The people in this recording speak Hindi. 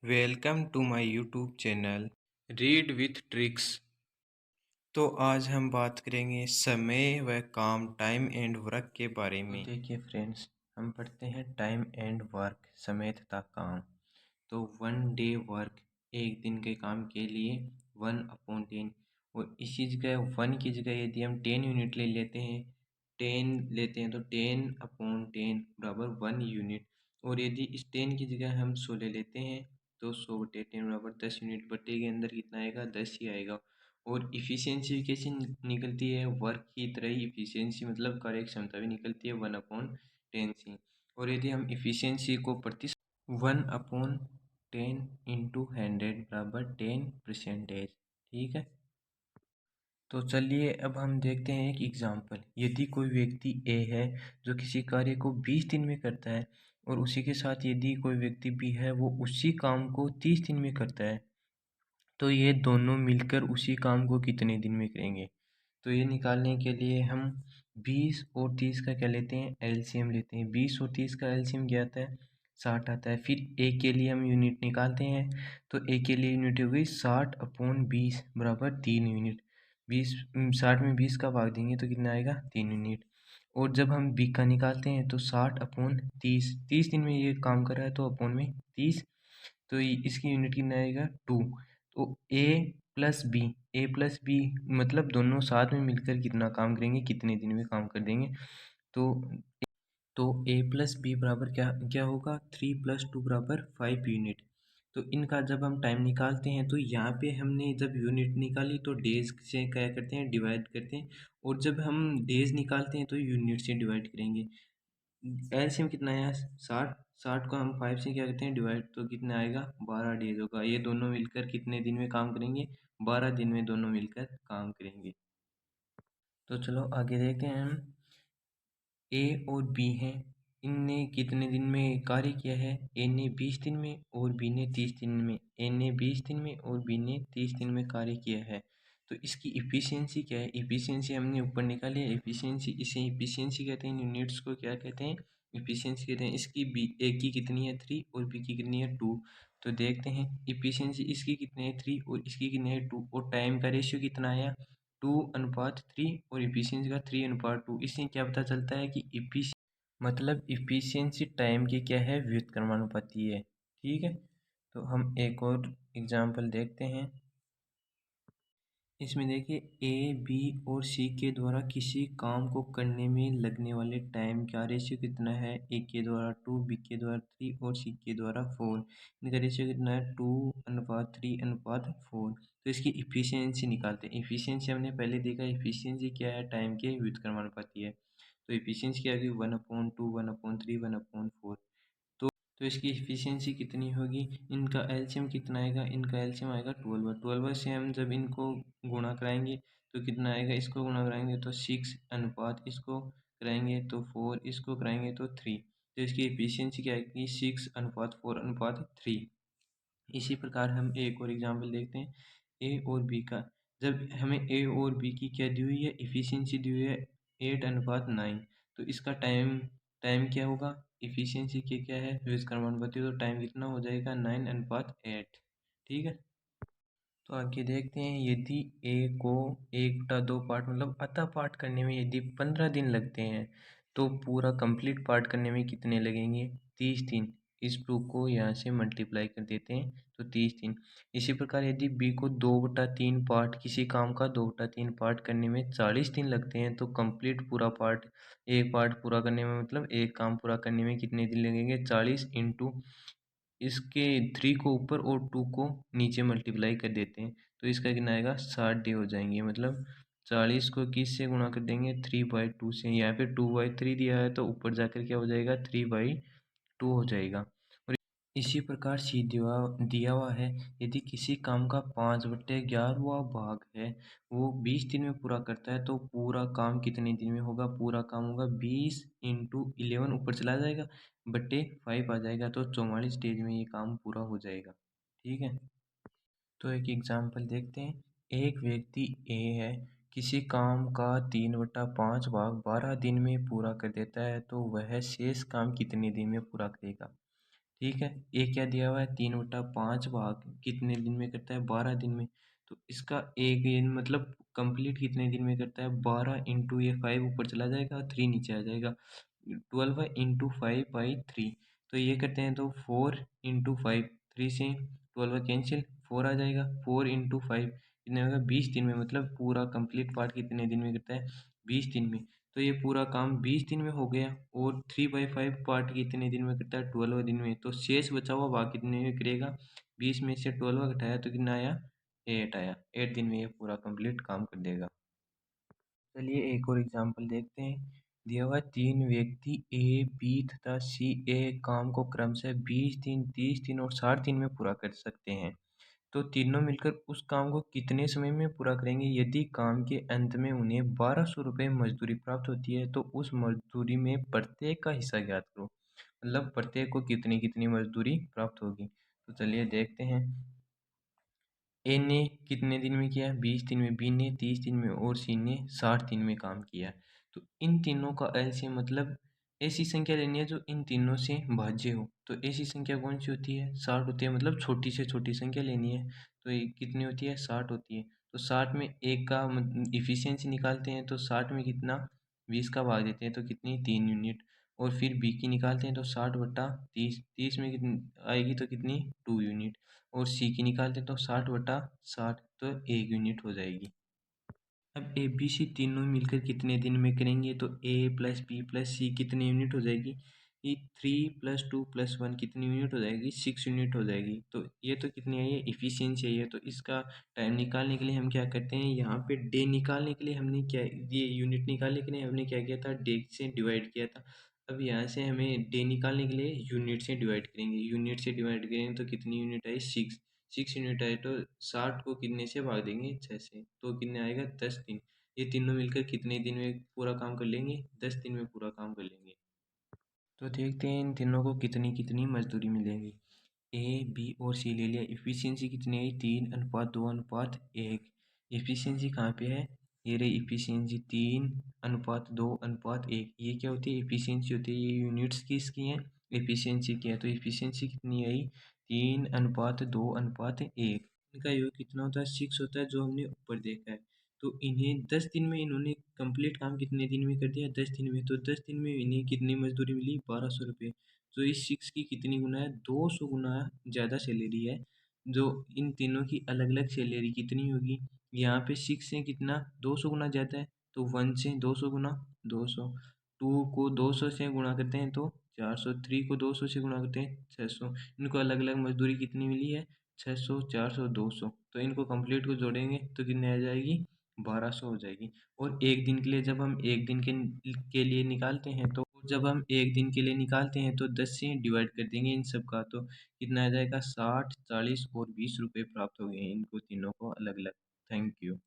Welcome to my YouTube channel read with tricks. तो आज हम बात करेंगे समय व काम टाइम एंड वर्क के बारे में। देखिए फ्रेंड्स, हम पढ़ते हैं टाइम एंड वर्क, समय तथा काम। तो 1 डे वर्क, एक दिन के काम के लिए 1/10, और इसी जगह 1 की जगह यदि हम 10 यूनिट ले लेते हैं, 10 लेते हैं तो 10/10 बराबर 1 यूनिट। और यदि इस 10 की जगह हम 100 ले लेते हैं तो 100/10 बराबर 10 यूनिट। बट्टे के अंदर कितना आएगा? 10 ही आएगा। और इफ़िशियंसी कैसे निकलती है? वर्क की तरह ही इफ़िशियंसी मतलब कार्य क्षमता भी निकलती है 1/10 से। और यदि हम इफ़िशियंसी को 1/10 इंटू 100 बराबर 10%। ठीक है, तो चलिए अब हम देखते हैं एक एग्जाम्पल। यदि कोई व्यक्ति ए है जो किसी कार्य को 20 दिन में करता है, और उसी के साथ यदि कोई व्यक्ति बी है वो उसी काम को 30 दिन में करता है, तो ये दोनों मिलकर उसी काम को कितने दिन में करेंगे? तो ये निकालने के लिए हम 20 और 30 का क्या लेते हैं? एलसीएम लेते हैं। 20 और 30 का एलसीएम क्या आता है? 60 आता है। फिर ए के लिए हम यूनिट निकालते हैं, तो ए के लिए यूनिट हो गई 60/20 बराबर 3 यूनिट। 60 में 20 का भाग देंगे तो कितना आएगा? 3 यूनिट। और जब हम बी का निकालते हैं तो 60/30, 30 दिन में ये काम कर रहा है तो अपॉन में 30, तो इसकी यूनिट कितना आएगा? 2। तो ए प्लस बी मतलब दोनों साथ में मिलकर कितना काम करेंगे, कितने दिन में काम कर देंगे? तो ए प्लस बी बराबर क्या क्या होगा? 3 + 2 बराबर 5 यूनिट। तो इनका जब हम टाइम निकालते हैं तो यहाँ पे हमने जब यूनिट निकाली तो डेज से क्या करते हैं? डिवाइड करते हैं। और जब हम डेज निकालते हैं तो यूनिट से डिवाइड करेंगे। एलसीएम कितना है? 60। 60 को हम 5 से क्या करते हैं? डिवाइड, तो कितना आएगा? 12 डेज होगा। ये दोनों मिलकर कितने दिन में काम करेंगे? 12 दिन में दोनों मिलकर काम करेंगे। तो चलो आगे देखते हैं हम। ए और बी हैं, इनने कितने दिन में कार्य किया है? ए ने 20 दिन में और बी ने 30 दिन में। ए ने 20 दिन में और बी ने 30 दिन में कार्य किया है। तो इसकी इफ़िशियंसी क्या है? इफ़िशियंसी हमने ऊपर निकाली है। इफ़िशियंसी, इसे इफ़िशियंसी कहते हैं। यूनिट्स को क्या कहते हैं? इफ़िशियंसी कहते हैं। इसकी बी ए की कितनी है? 3, और बी की कितनी है? 2। तो देखते हैं इफ़िशियंसी इसकी कितनी है? 3, और इसकी कितनी है? 2। और टाइम का रेशियो कितना आया? 2:3, और इफ़िशियंसी का 3:2। इससे क्या पता चलता है कि मतलब इफ़िशियंसी टाइम की क्या है? व्युत्क्रमानुपाती है। ठीक है, तो हम एक और एग्जांपल देखते हैं। इसमें देखिए ए, बी और सी के द्वारा किसी काम को करने में लगने वाले टाइम का रेशियो कितना है? ए के द्वारा 2, बी के द्वारा 3 और सी के द्वारा 4। इनका रेशियो कितना है? 2:3:4। तो इसकी इफ़िशियंसी निकालते हैं। इफ़िशियंसी हमने पहले देखा, इफ़िशियंसी क्या है? टाइम के व्युत्क्रमानुपाती है। तो इफ़िशियंसी क्या होगी? 1/2, 1/3, 1/4। तो इसकी एफिशिएंसी कितनी होगी? इनका एलसीएम कितना आएगा? इनका एलसीएम आएगा 12। 12 से हम जब इनको गुणा कराएंगे तो कितना आएगा? इसको गुणा कराएंगे तो 6 अनुपात इसको कराएंगे तो 4, इसको कराएंगे तो 3। तो इसकी एफिशिएंसी क्या आएगी? 6:4:3। इसी प्रकार हम एक और एग्जांपल देखते हैं। ए और बी का, जब हमें ए और बी की क्या दी हुई है? इफ़िशियंसी दी हुई है 8:9। तो इसका टाइम टाइम क्या होगा? इफ़िशियंसी के क्या है? व्युत्क्रमानुपाती, तो टाइम कितना हो जाएगा? 9:8। ठीक है, तो आगे देखते हैं। यदि ए को 1/2 पार्ट मतलब अतः पार्ट करने में यदि 15 दिन लगते हैं, तो पूरा कंप्लीट पार्ट करने में कितने लगेंगे? 30 दिन। इस 2 को यहाँ से मल्टीप्लाई कर देते हैं तो 30 दिन। इसी प्रकार यदि बी को 2/3 पार्ट, किसी काम का 2/3 पार्ट करने में 40 दिन लगते हैं, तो कंप्लीट पूरा पार्ट, एक पार्ट पूरा करने में मतलब एक काम पूरा करने में कितने दिन लगेंगे? 40 इंटू इसके 3 को ऊपर और 2 को नीचे मल्टीप्लाई कर देते हैं, तो इसका कितना आएगा? 60 डे हो जाएंगे। मतलब 40 को किस से गुणा कर देंगे? 3/2 से। यहाँ पे 2/3 दिया है तो ऊपर जाकर क्या हो जाएगा? 3/2 हो जाएगा। और इसी प्रकार सी दिया हुआ है। यदि किसी काम का 5/11वां भाग है, वो 20 दिन में पूरा करता है, तो पूरा काम कितने दिन में होगा? पूरा काम होगा 20 इंटू 11, ऊपर चला जाएगा, बट्टे 5 आ जाएगा, तो 44 डेज में ये काम पूरा हो जाएगा। ठीक है, तो एक एग्जांपल देखते हैं। एक व्यक्ति ए है, किसी काम का 3/5 भाग 12 दिन में पूरा कर देता है, तो वह शेष काम कितने दिन में पूरा करेगा? ठीक है। एक क्या दिया हुआ है, 3/5 भाग कितने दिन में करता है, 12 दिन में। तो इसका एक ये मतलब कंप्लीट कितने दिन में करता है, 12 इंटू ये 5 ऊपर चला जाएगा, 3 नीचे आ जाएगा, 12 इंटू 5/3। तो ये करते हैं तो 4 इंटू 5, 3 से 12 कैंसिल, 4 आ जाएगा, 4 इंटू 5 कितने होगा, 20 दिन में। मतलब पूरा कंप्लीट पार्ट कितने दिन में करता है, 20 दिन में। तो ये पूरा काम 20 दिन में हो गया। और 3/5 पार्ट कितने दिन में करता है, 12 दिन में। तो शेष बचा हुआ भाग कितने में करेगा, 20 में से 12 घटाया तो कितना आया, 8 आया। 8 दिन में ये पूरा कंप्लीट काम कर देगा। चलिए एक और एग्जांपल देखते हैं। दिया हुआ 3 व्यक्ति ए, बी तथा सी एक काम को क्रमशः 20 दिन, 30 दिन और 60 दिन में पूरा कर सकते हैं। तो तीनों मिलकर उस काम को कितने समय में पूरा करेंगे। यदि काम के अंत में उन्हें 1200 रुपये मजदूरी प्राप्त होती है तो उस मजदूरी में प्रत्येक का हिस्सा ज्ञात करो। मतलब प्रत्येक को कितनी कितनी मजदूरी प्राप्त होगी। तो चलिए देखते हैं। ए ने कितने दिन में किया है, 20 दिन में, बी ने 30 दिन में और सी ने 60 दिन में काम किया है। तो इन तीनों का एलसीएम मतलब ऐसी संख्या लेनी है जो इन तीनों से भाज्य हो। तो ऐसी संख्या कौन सी होती है, 60 होती है। मतलब छोटी से छोटी संख्या लेनी है। तो ये कितनी होती है, 60 होती है। तो 60 में एक का इफिशियंसी निकालते हैं तो 60 में कितना, 20 का भाग देते हैं तो कितनी, 3 यूनिट। और फिर बी की निकालते हैं तो 60/30, 30 में कितनी आएगी तो कितनी, 2 यूनिट। और सी की निकालते हैं तो 60/60 तो 1 यूनिट हो जाएगी। अब ए बी सी तीनों मिलकर कितने दिन में करेंगे। तो ए प्लस बी प्लस सी कितने यूनिट हो जाएगी, ये 3 + 2 + 1 कितनी यूनिट हो जाएगी, 6 यूनिट हो जाएगी। तो ये तो कितनी आई है, इफिशियंसी आई है। तो इसका टाइम निकालने के लिए हम क्या करते हैं, यहाँ पे डे निकालने के लिए हमने क्या, ये यूनिट निकालने के लिए हमने क्या किया था, डे से डिवाइड किया था। अब यहाँ से हमें डे निकालने के लिए यूनिट से डिवाइड करेंगे। यूनिट से डिवाइड करेंगे तो कितनी यूनिट आई, 6। 6 यूनिट आए तो 60 को कितने से भाग देंगे, 6 से। तो कितने आएगा, 10 दिन। ये तीनों मिलकर कितने दिन में पूरा काम कर लेंगे, 10 दिन में पूरा काम कर लेंगे। तो देखते हैं इन तीनों को कितनी कितनी मजदूरी मिलेगी। ए बी और सी ले लिया। इफिशियंसी कितनी आई, 3:2:1। इफिशियंसी कहाँ पे है, ये रही इफिशियंसी, 3:2:1। ये क्या होती है, इफिशियंसी होती है। ये यूनिट्स किसकी हैं, इफिशियंसी की है। तो इफिशियंसी कितनी आई, 3:2:1। इनका योग कितना होता है, 6 होता है, जो हमने ऊपर देखा है। तो इन्हें 10 दिन में इन्होंने कंप्लीट काम कितने दिन में कर दिया, 10 दिन में। तो 10 दिन में इन्हें कितनी मजदूरी मिली, 1200 रुपये। तो इस 6 की कितनी गुना है, 200 गुना ज़्यादा सैलरी है। जो इन तीनों की अलग अलग सैलरी कितनी होगी, यहाँ पे 6 से कितना, 200 गुना ज़्यादा है। तो 1 से 200 गुना, 200। 2 को 200 से गुणा करते हैं तो 400। 3 को 200 से गुणा करते हैं 600। इनको अलग अलग मजदूरी कितनी मिली है, 600, 400, 200। तो इनको कंप्लीट को जोड़ेंगे तो कितने आ जाएगी, 1200 हो जाएगी। और एक दिन के लिए जब हम एक दिन के लिए निकालते हैं तो जब हम एक दिन के लिए निकालते हैं तो 10 से डिवाइड कर देंगे इन सब का। तो कितना आ जाएगा, 60, 40 और 20 रुपये प्राप्त हो गए इनको तीनों को अलग अलग। Thank you.